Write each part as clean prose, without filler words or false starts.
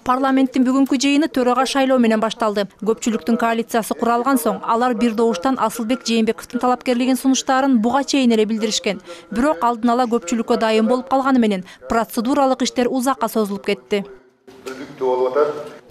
Парламенттин бүгүнкү жыйыны төрага шайлоо менен башталды. Көпчүлүктүн коалициясы куралган соң, алар бир добуштан Асылбек Жээнбековдун талапкерлигин сунуштарын буга чейин эле билдиришкен. Бирок алдын ала көпчүлүккө дайым болуп калганы менен процедуралык иштер узакка созулуп кетти.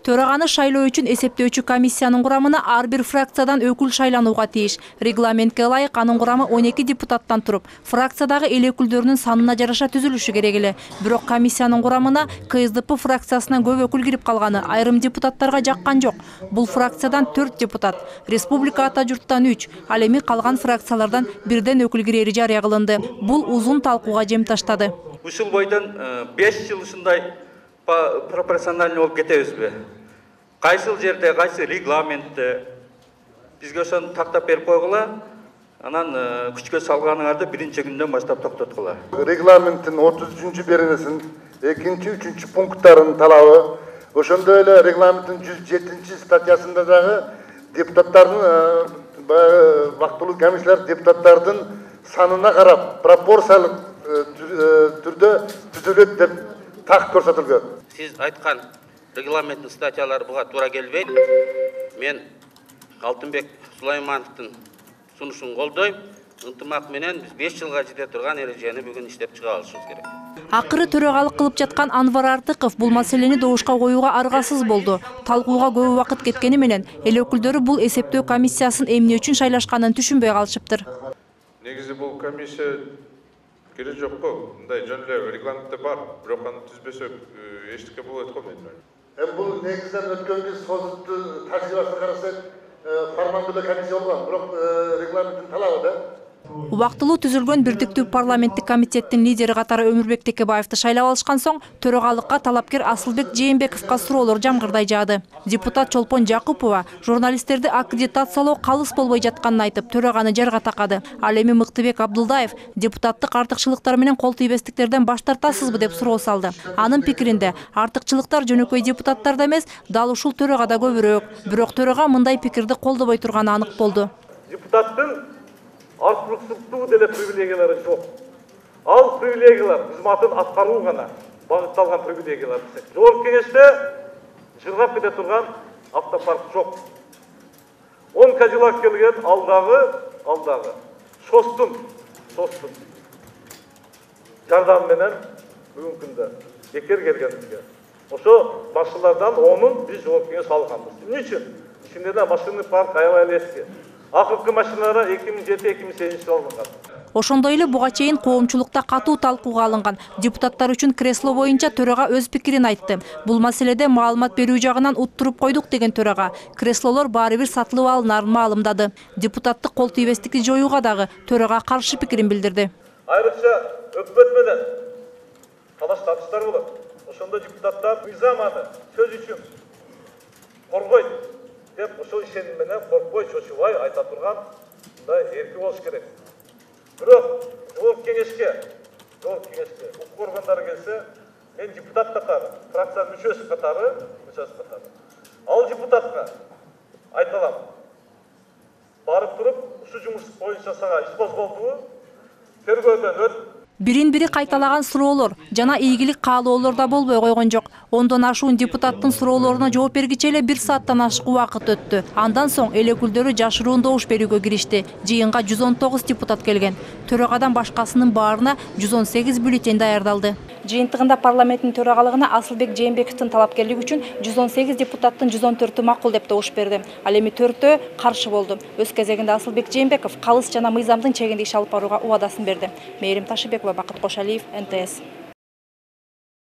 Төраганы шайлоо үчүн эсептөөчү комиссиянын курамына ар бир фракциядан өкүл шайланууга тийиш. Регламентке ылайык анын курамы 12 депутаттан туруп, фракциядагы эл өкүлдөрүнүн санына жараша түзүлүшү керек эле. Бирок комиссиянын курамына КСДП фракциясынан көп өкүл кирип калганы айрым депутаттарга жаккан жок. Бул фракциядан 4 депутат, республика ата журттан 3, ал эми калган фракциялардан бирден өкүл кирери жарыя кылынды. Бул узун талкууга жем таштады. Ушул бойдон 5 жыл ушундай пропорциональный болуп кетебизби? Кайсыл жерде, кайсы регламентте бизге ошону тактап берип койгула, анан күчкө салганыңарды биринчи күндөн баштап токтоткула. Регламенттин 33 беренесин 2-3 пункттарын талабы, ошондой эле регламенттин 107 статьясында дагы депутаттардын вактылуу комиссиялар депутаттардын санына карап пропорциялык түрдө түзүлөт деп так көрсөтүлгөн. Сиз айткан регламенттин статьялары буга туура келбейт. Мен Алтынбек Сулаймановдун сунушун колдойм. Ынтымак менен биз 5 жылга жете турган эрежени бүгүн иштеп чыга алышыбыз керек. Акыры төрагалык кылып жаткан Анвар Артыков бул маселени добушка коюуга аргасыз болду. Талкууга көп убакыт кеткени менен эл өкүлдөрү бул эсептөө комиссиясын эмне үчүн шайлашканын түшүнбөй калышыптыр. Негизи бул комиссия керек жок го. Мындай жөн эле регламентте бар, бирок аны түзбөсөк эчтеке болот го менин ойумча. Бул негизден өткөн созутту тажрыйбасына карасак, формалдуу комиссия болгон, бирок регламенттин талабы да. Убактылуу түзүлгөн бирдиктүү парламенттик комитеттин лидери катары Өмүрбек Текебаевди шайлап алышкан соң, төрагалыкка талапкер Асылбек Жээнбековго суроолор жамгырдай жаады. Депутат Чолпон Жакупова журналисттерди аккредитациялоо калыс болбой жатканын айтып, төраганы жарга такады. Ал эми Мыктыбек Абдулдаев депутаттык артыкчылыктар менен кол тийбестиктерден баш тартасызбы деп суроо салды. Анын пикиринде, артыкчылыктар жөнөкөй депутаттарда эмес, дал ушул төрагада көбүрөөк. Бирок төрага мындай пикирди колдобой турганы анык болду. Депутаттын артыкчылыктуу деле привилегиялары жок. Ал привилегиялар кызматын аткаруу гана багытталган привилегиялар. Жогорку кеңеште жыргап кете турган автопарк жок. 10 Кадиллак келген алдагы шостун жардам менен бүгүнкү күндө бекер келген бизге. Ошо машиналардан 10-ун биз жогорку кеңеш алганбыз. Эмне үчүн? Ичинде машинный парк аябай эле эски. Акыркы машиналар 2007-2008 алынган. Ошондой эле буга чейин коомчулукта катуу талкууга алынган депутаттар үчүн кресло боюнча төрага өз пикирин айтты. Бул маселеде маалымат берүү жагынан уттуруп койдук деген төрага креслолор баары бир сатылып алынарын маалымдады. Депутаттык кол тийбестикти жоюуга дагы төрага каршы пикирин билдирди. Айрыкча өкмөт менен талаш тартыштар болот. Ошондо депутаттар мыйзаманы сөз үчүн коргойт деп ошол ишеним менен коркпой, чочубай айта турган мындай эрки болуш керек. Бирок жогорку кеңешке укук органдары келсе, мен депутат катары, фракциянын мүчөсү катары, ал депутатка айталам. Барып туруп, ушу жумуш боюнча сага иш козголдубу? Тергөөдөн өт. Бирин-бири кайталаган суроолор жана ийгилик каалоолор да болбой койгон жок. Ондон ашуун депутаттын суроолоруна жооп бергиче эле 1 сааттан ашык убакыт өттү. Андан соң эл өкүлдөрү жашыруун добуш берүүгө киришти. Жыйынга 119 депутат келген. Төрагадан башкасынын баарына 118 бюллетень даярдалды. Жыйынтыгында парламенттин төрагалыгына Асылбек Жээнбековдун талапкерлиги үчүн 118 депутаттын 114-ü макул деп добуш берди. Ал эми 4-өө каршы болду. Өз кезегинде Асылбек Жээнбеков калыс жана мыйзамдын чегинде иш алып барууга убадасын берди. Мээрим Ташыбекова, Бакыт Кошалиев, НТС.